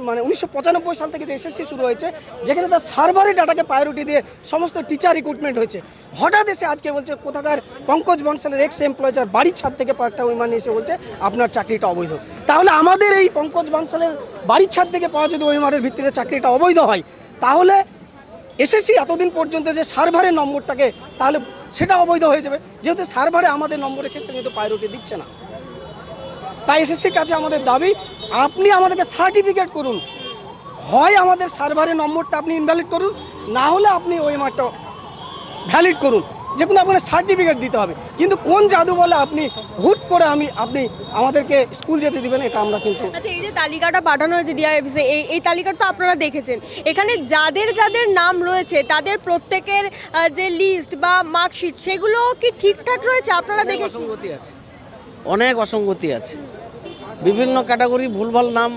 মানে 1995 সাল থেকে যে এসএসসি শুরু হয়েছে, যেখানে তার সার্ভারে ডাটাকে প্রায়োরিটি দিয়ে সমস্ত টিচার রিক্রুটমেন্ট হয়েছে, হঠাৎ এসে আজকে বলছে কোথাকার পঙ্কজ বনসালের এক্স এমপ্লয় যার বাড়ির ছাদ থেকে একটা উইমান এসে বলছে আপনার চাকরিটা অবৈধ। তাহলে আমাদের এই পঙ্কজ বনসালের বাড়ির ছাদ থেকে পাওয়া যদি উইমানের ভিত্তিতে চাকরিটা অবৈধ হয়, তাহলে এসএসসি এতদিন পর্যন্ত যে সার্ভারের নম্বরটাকে, তাহলে সেটা অবৈধ হয়ে যাবে, যেহেতু সার্ভারে আমাদের নম্বরের ক্ষেত্রে কিন্তু প্রায়োরিটি দিচ্ছে না। তাই এসএসসির কাছে আমাদের দাবি, আপনি আমাদেরকে সার্টিফিকেট করুন, হয় আমাদের সার্ভারের নম্বরটা আপনি ইনভ্যালিড করুন, না হলে আপনি ওই মার্কটা ভ্যালিড করুন, যে কোনো আপনার সার্টিফিকেট দিতে হবে। কিন্তু কোন জাদু বলে আপনি হুট করে আপনি আমাদেরকে স্কুল যেতে দিবেন, এটা আমরা কিন্তু। আচ্ছা, এই যে তালিকাটা পাঠানো হয়েছে ডিআই অফিসে, এই তালিকাটা তো আপনারা দেখেছেন, এখানে যাদের যাদের নাম রয়েছে তাদের প্রত্যেকের যে লিস্ট বা মার্কশিট, সেগুলো কি ঠিকঠাক রয়েছে? আপনারা দেখে অসঙ্গতি আছে, অনেক অসঙ্গতি আছে, বিভিন্ন ক্যাটাগরি ভুলভাল নাম